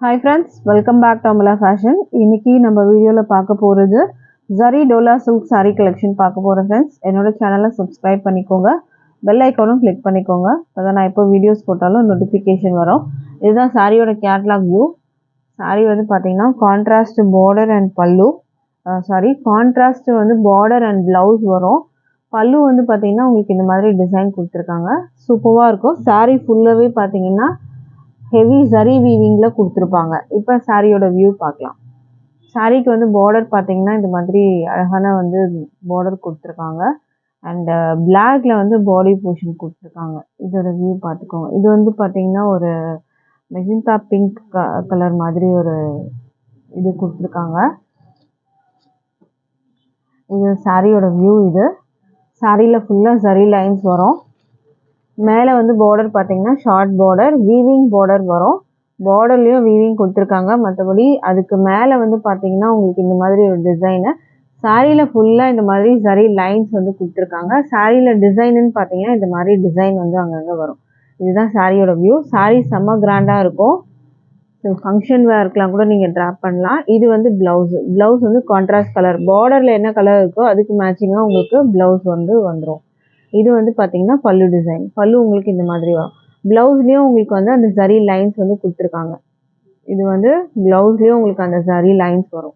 Hi friends, welcome back to Amala Fashion. இன்னைக்கு நம்ம வீடியோல பார்க்க போறது Zari Dola Silk saree collection பார்க்க போறோம் friends. என்னோட சேனலை subscribe பண்ணிக்கோங்க. bell ஐகானும் click பண்ணிக்கோங்க. அப்பதான் நான் எப்போ வீடியோஸ் போட்டாலும் notification வரும். இதுதான் சாரியோட catalog view. saree வந்து பாத்தீங்கன்னா contrast border and pallu. contrast வந்து border and blouse வரும். பல்லு வந்து பாத்தீங்கன்னா உங்களுக்கு இந்த மாதிரி டிசைன் கொடுத்திருக்காங்க. சூப்பரா இருக்கும். saree ஃபுல்லாவே பாத்தீங்கன்னா heavy zari weaving ல கொடுத்திருப்பாங்க. இப்போ சாரியோட வியூ பார்க்கலாம். சாரிக்கு வந்து border பாத்தீங்கன்னா இந்த மாதிரி அழகான வந்து border கொடுத்திருக்காங்க. and blackல வந்து body portion கொடுத்திருக்காங்க. இதோட வியூ பார்த்துக்கோங்க. இது வந்து பாத்தீங்கன்னா ஒரு magenta pink கலர் மாதிரி ஒரு இது கொடுத்திருக்காங்க. இது சாரியோட வியூ. இது சாரில ஃபுல்லா zari lines வரும். மேலே வந்து border பாத்தீங்கன்னா ஷார்ட் border வீவிங் border வரும். borderலயும் வீவிங் கொடுத்திருக்காங்க. மற்றபடி அதுக்கு மேலே வந்து பாத்தீங்கன்னா உங்களுக்கு இந்த மாதிரி ஒரு டிசைன். சாரில ஃபுல்லா இந்த மாதிரி zari lines வந்து கொடுத்திருக்காங்க. சாரில டிசைன்னு பாத்தீங்கன்னா இந்த மாதிரி டிசைன் வந்து அங்கங்க வரும். இதுதான் சாரியோட வியூ. சாரி செம்ம கிராண்டா இருக்கும். ஃபங்க்ஷன் வேர்க்கெலாம் கூட நீங்க டிராப் பண்ணலாம். இது வந்து பிளவுஸ். பிளவுஸ் வந்து கான்ட்ராஸ்ட் கலர். பார்டர்ல என்ன கலர் இருக்கோ அதுக்கு மேட்சிங்கா உங்களுக்கு பிளவுஸ் வந்து வந்துடும். இது வந்து பாத்தீங்கன்னா பல்லு டிசைன். பல்லு உங்களுக்கு இந்த மாதிரி வரும். பிளவுஸ்லயும் உங்களுக்கு வந்து அந்த zari லைன்ஸ் வந்து கொடுத்திருக்காங்க. இது வந்து பிளவுஸ்லயும் உங்களுக்கு அந்த zari லைன்ஸ் வரும்.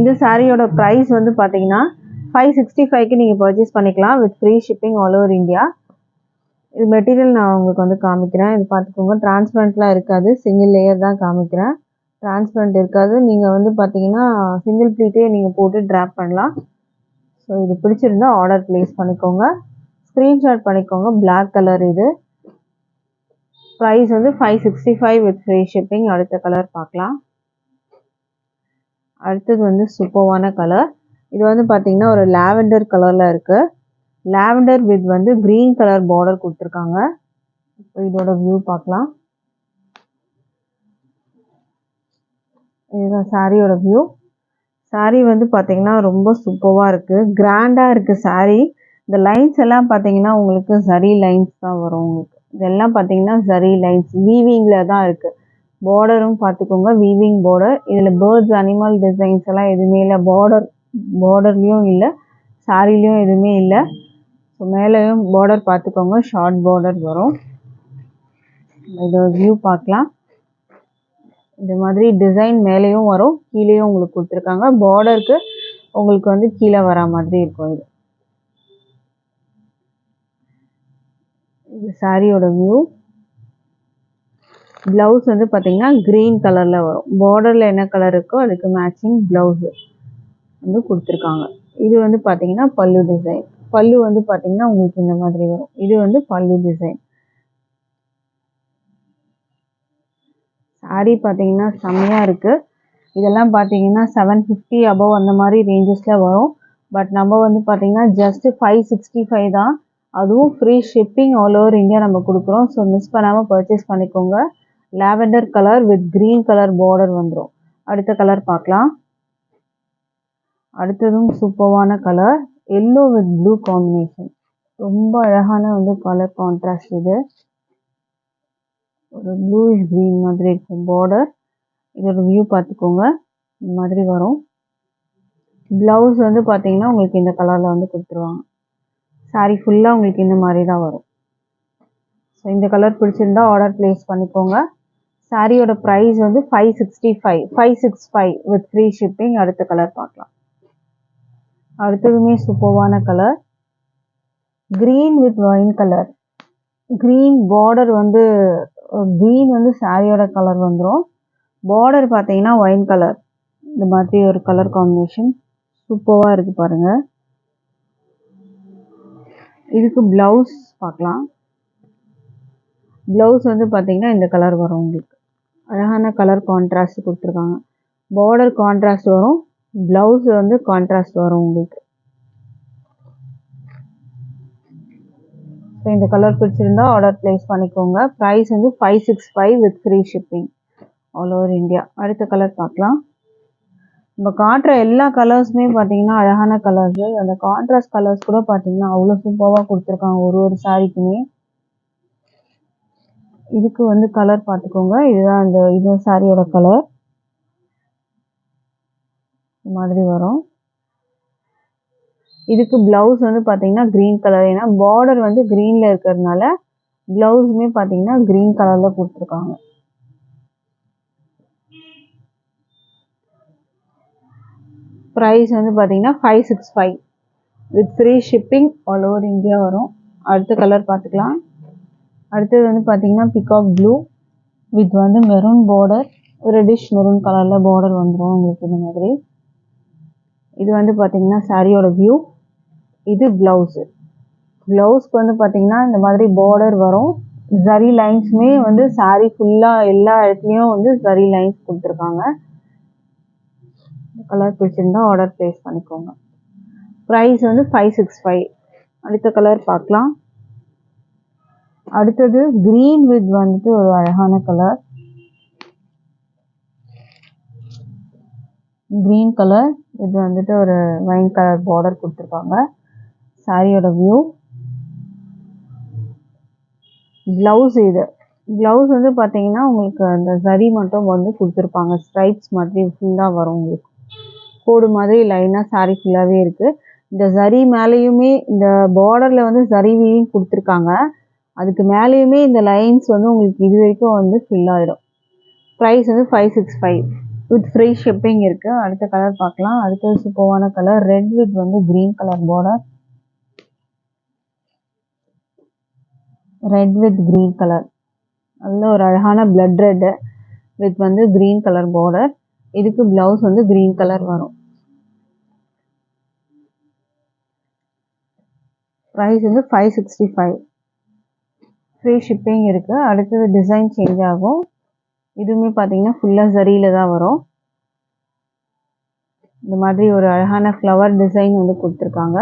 இந்த சாரியோட பிரைஸ் வந்து பாத்தீங்கன்னா 565க்கு நீங்க பர்ச்சேஸ் பண்ணிக்கலாம் with free shipping all over India. இது மெட்டீரியல் நான் உங்களுக்கு வந்து காமிக்கிறேன். இது பார்த்துக்கோங்க. டிரான்ஸ்பரண்ட்லாம் இருக்காது. சிங்கிள் லேயர் தான் காமிக்கிறேன். டிரான்ஸ்பரண்ட் இருக்காது. நீங்கள் வந்து பார்த்தீங்கன்னா சிங்கிள் ப்ளீட்டே நீங்கள் போட்டு ட்ராப் பண்ணலாம். ஸோ இது பிடிச்சிருந்தா ஆர்டர் ப்ளேஸ் பண்ணிக்கோங்க. ஸ்க்ரீன்ஷாட் பண்ணிக்கோங்க. பிளாக் கலர் இது. ப்ரைஸ் வந்து 565 வித் ஃப்ரீ ஷிப்பிங். அடுத்த கலர் பார்க்கலாம். அடுத்தது வந்து சூப்பர்வான கலர். இது வந்து பார்த்தீங்கன்னா ஒரு லாவெண்டர் கலரில் இருக்குது. லாவெண்டர் வித் வந்து கிரீன் கலர் பார்டர் கொடுத்துருக்காங்க. இப்போ இதோட வியூ பார்க்கலாம். இதுதான் சாரியோட வியூ. சாரி வந்து பார்த்தீங்கன்னா ரொம்ப சூப்பராக இருக்குது. கிராண்டாக இருக்குது சாரி. இந்த லைன்ஸ் எல்லாம் பார்த்தீங்கன்னா உங்களுக்கு zari லைன்ஸ் தான் வரும். உங்களுக்கு இதெல்லாம் பார்த்தீங்கன்னா zari லைன்ஸ் வீவிங்கில் தான் இருக்குது. பார்டரும் பார்த்துக்கோங்க. Weaving border. இதில் பேர்ட்ஸ் அனிமல் டிசைன்ஸ் எல்லாம் எதுவுமே இல்லை. பார்டர்லேயும் இல்லை, சாரிலையும் எதுவுமே இல்லை. ஸோ மேலேயும் பார்டர் பார்த்துக்கோங்க. ஷார்ட் பார்டர் வரும். இதோட வியூ பார்க்கலாம். இந்த மாதிரி டிசைன் மேலேயும் வரும், கீழேயும் உங்களுக்கு கொடுத்துருக்காங்க. பார்டருக்கு உங்களுக்கு வந்து கீழே வரா மாதிரி இருக்கும். இது சாரியோட வியூ. பிளவுஸ் வந்து பார்த்தீங்கன்னா கிரீன் கலரில் வரும். பார்டரில் என்ன கலர் இருக்கோ அதுக்கு மேட்சிங் பிளவுஸ் வந்து கொடுத்துருக்காங்க. இது வந்து பார்த்தீங்கன்னா பல்லு டிசைன். பல்லு வந்து பார்த்தீங்கன்னா உங்களுக்கு இந்த மாதிரி வரும். இது வந்து பல்லு டிசைன். சாரி பார்த்தீங்கன்னா செம்மையாக இருக்குது. இதெல்லாம் பார்த்தீங்கன்னா 750 அபவ் அந்த மாதிரி ரேஞ்சஸில் வரும். பட் நம்ம வந்து பார்த்தீங்கன்னா ஜஸ்ட் 565 தான். அதுவும் free shipping all over India நம்ம கொடுக்குறோம். ஸோ மிஸ் பண்ணாமல் பர்ச்சேஸ் பண்ணிக்கோங்க. Lavender colour with green colour border வந்துடும். அடுத்த கலர் பார்க்கலாம். அடுத்ததும் சூப்பர்வான colour. Yellow with blue combination. ரொம்ப அழகான வந்து கலர் கான்ட்ராஸ்ட். இது ஒரு ப்ளூயிஷ் க்ரீன் மாதிரி இருக்கும் பார்டர். இதோட வியூ பார்த்துக்கோங்க. இந்த மாதிரி வரும். பிளவுஸ் வந்து பார்த்தீங்கன்னா உங்களுக்கு இந்த கலரில் வந்து கொடுத்துருவாங்க. சாரி ஃபுல்லாக உங்களுக்கு இந்த மாதிரி தான் வரும். ஸோ இந்த கலர் பிடிச்சிருந்தா ஆர்டர் ப்ளேஸ் பண்ணிக்கோங்க. சாரியோட ப்ரைஸ் வந்து 565 வித் ஃப்ரீ ஷிப்பிங். அடுத்த கலர் பார்க்கலாம். அடுத்ததுமே சூப்பர்வான colour. Green with wine colour. Green border வந்து க்ரீன் வந்து சாரியோட கலர் வந்துடும். பார்டர் பார்த்தீங்கன்னா ஒயின் கலர். இந்த மாதிரி ஒரு கலர் காம்பினேஷன் சூப்பராக இருக்குது பாருங்கள். இதுக்கு ப்ளவுஸ் பார்க்கலாம். ப்ளவுஸ் வந்து பார்த்தீங்கன்னா இந்த கலர் வரும். உங்களுக்கு அழகான கலர் கான்ட்ராஸ்ட் கொடுத்துருக்காங்க. பார்டர் கான்ட்ராஸ்ட் வரும், ப்ளவுஸ் வந்து கான்ட்ராஸ்ட் வரும் உங்களுக்கு. ஸோ இந்த கலர் பிடிச்சிருந்தா ஆர்டர் ப்ளேஸ் பண்ணிக்கோங்க. ப்ரைஸ் வந்து 565 with free shipping all over India. அடுத்த கலர் பார்க்கலாம். நம்ம காட்டுற எல்லா கலர்ஸுமே பார்த்தீங்கன்னா அழகான கலர்ஸு. அந்த கான்ட்ராஸ்ட் கலர்ஸ் கூட பார்த்தீங்கன்னா அவ்வளோ சூப்பராக கொடுத்துருக்காங்க ஒரு சாரிக்குமே. இதுக்கு வந்து கலர் பார்த்துக்கோங்க. இதுதான் இது சாரியோட கலர். இந்த மாதிரி வரும். இதுக்கு பிளவுஸ் வந்து பார்த்தீங்கன்னா க்ரீன் கலர். ஏன்னா பார்டர் வந்து க்ரீனில் இருக்கிறதுனால பிளவுஸுமே பார்த்தீங்கன்னா க்ரீன் கலரில் கொடுத்துருக்காங்க. ப்ரைஸ் வந்து பார்த்தீங்கன்னா 565 with free shipping all over India வரும். அடுத்த கலர் பார்த்துக்கலாம். அடுத்தது வந்து பார்த்தீங்கன்னா பிகாக் ப்ளூ வித் வந்து மெரூன் பார்டர், ரெட்டிஷ் மெரூன் கலரில் பார்டர் வந்துடும் உங்களுக்கு இந்த மாதிரி. இது வந்து பார்த்தீங்கன்னா சாரியோட வியூ. இது ப்ளவுஸு. ப்ளவுஸ்க்கு வந்து பார்த்தீங்கன்னா இந்த மாதிரி பார்டர் வரும். ஜரி லைன்ஸுமே வந்து சாரி ஃபுல்லாக எல்லா இடத்துலையும் வந்து ஜரி லைன்ஸ் கொடுத்துருக்காங்க. கலர் பிடிச்சிருந்தா ஆர்டர் ப்ளேஸ் பண்ணிக்கோங்க. ப்ரைஸ் வந்து 565. அடுத்த கலர் பார்க்கலாம். அடுத்தது க்ரீன் வித் வந்துட்டு ஒரு அழகான கலர். க்ரீன் கலர் இது வந்துட்டு ஒரு வைன் கலர் பார்டர் கொடுத்துருக்காங்க. சாரியோட வியூ. ப்ளவுஸ் இது. ப்ளவுஸ் வந்து பார்த்தீங்கன்னா உங்களுக்கு அந்த ஜரி மட்டும் வந்து கொடுத்துருப்பாங்க. ஸ்ட்ரைப்ஸ் மாதிரி ஃபுல்லாக வரும் உங்களுக்கு. கோடு மாதிரி லைனாக சாரி ஃபுல்லாகவே இருக்குது. இந்த ஜரி மேலேயுமே இந்த பார்டரில் வந்து ஜரி வீவிங் கொடுத்துருக்காங்க. அதுக்கு மேலேயுமே இந்த லைன்ஸ் வந்து உங்களுக்கு இது வரைக்கும் வந்து ஃபில் ஆகிடும். ப்ரைஸ் வந்து 565 வித் ஃப்ரீ ஷிப்பிங் இருக்குது. அடுத்த கலர் பார்க்கலாம். அடுத்தது சூப்பரான கலர் ரெட் வித் வந்து green colour border. Red with green colour நல்ல ஒரு அழகான பிளட் ரெட்டு வித் வந்து க்ரீன் கலர் பார்டர். இதுக்கு ப்ளவுஸ் வந்து க்ரீன் கலர் வரும். ப்ரைஸ் வந்து 565 ஃப்ரீ ஷிப்பிங் இருக்குது. அடுத்தது டிசைன் சேஞ்ச் ஆகும். இதுவுமே பார்த்தீங்கன்னா ஃபுல்லாக ஜரியில் தான் வரும். இந்த மாதிரி ஒரு அழகான ஃப்ளவர் டிசைன் வந்து கொடுத்துருக்காங்க.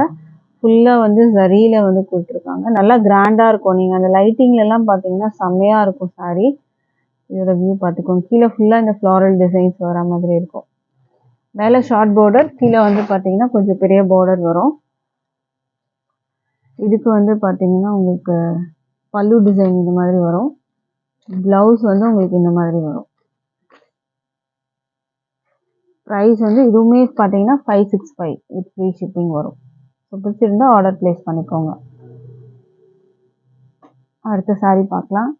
ஃபுல்லாக வந்து ஜரியில் வந்து கொடுத்துருக்காங்க. நல்லா கிராண்டாக இருக்கும். நீங்கள் அந்த லைட்டிங்லலாம் பார்த்தீங்கன்னா செம்மையாக இருக்கும் சாரி. இதோட வியூ பார்த்துக்கோங்க. கீழே ஃபுல்லாக இந்த ஃப்ளாரல் டிசைன்ஸ் வர மாதிரி இருக்கும். மேலே ஷார்ட் பார்டர், கீழே வந்து பார்த்தீங்கன்னா கொஞ்சம் பெரிய பார்டர் வரும். இதுக்கு வந்து பார்த்தீங்கன்னா உங்களுக்கு பல்லு டிசைன் இந்த மாதிரி வரும். ப்ளவுஸ் வந்து உங்களுக்கு இந்த மாதிரி வரும். ப்ரைஸ் வந்து இதுவுமே பார்த்தீங்கன்னா 565 வித் ஃப்ரீ ஷிப்பிங் வரும். ஸோ பிடிச்சிருந்தா ஆர்டர் ப்ளேஸ் பண்ணிக்கோங்க. அடுத்த சாரீ பார்க்கலாம்.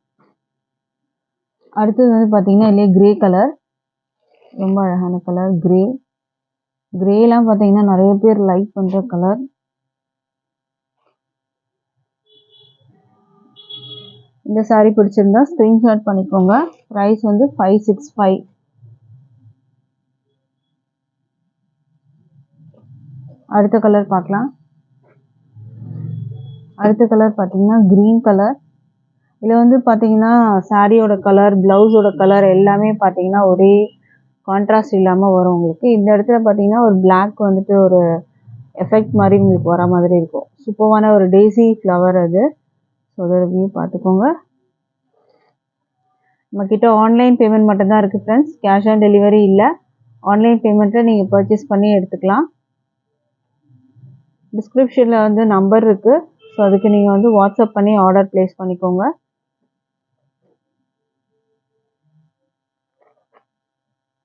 அடுத்தது வந்து பார்த்தீங்கன்னா இல்லையே கிரே கலர். ரொம்ப அழகான கலர் கிரே. கிரேலாம் பார்த்தீங்கன்னா நிறைய பேர் லைக் பண்ணுற கலர். இந்த சாரீ பிடிச்சிருந்தா ஸ்க்ரீன்ஷாட் பண்ணிக்கோங்க. ப்ரைஸ் வந்து 565. அடுத்த கலர் பார்க்கலாம். அடுத்த கலர் பார்த்தீங்கன்னா க்ரீன் கலர். இதில் வந்து பார்த்தீங்கன்னா சாரியோட கலர், ப்ளவுஸோட கலர் எல்லாமே பார்த்தீங்கன்னா ஒரே கான்ட்ராஸ்ட் இல்லாமல் வரும் உங்களுக்கு. இந்த இடத்துல பார்த்தீங்கன்னா ஒரு பிளாக் வந்துட்டு ஒரு எஃபெக்ட் மாதிரி உங்களுக்கு வர மாதிரி இருக்கும். சூப்பரான ஒரு டேசி ஃப்ளவர் அது. ஸோ அதோட வியூ பார்த்துக்கோங்க. நம்மக்கிட்ட ஆன்லைன் பேமெண்ட் மட்டும்தான் இருக்குது ஃப்ரெண்ட்ஸ். கேஷ் ஆன் டெலிவரி இல்லை. ஆன்லைன் பேமெண்ட்டில் நீங்கள் பர்ச்சேஸ் பண்ணி எடுத்துக்கலாம். டிஸ்கிரிப்ஷனில் வந்து நம்பர் இருக்குது. ஸோ அதுக்கு நீங்கள் வந்து வாட்ஸ்அப் பண்ணி ஆர்டர் ப்ளேஸ் பண்ணிக்கோங்க.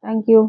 Thank you.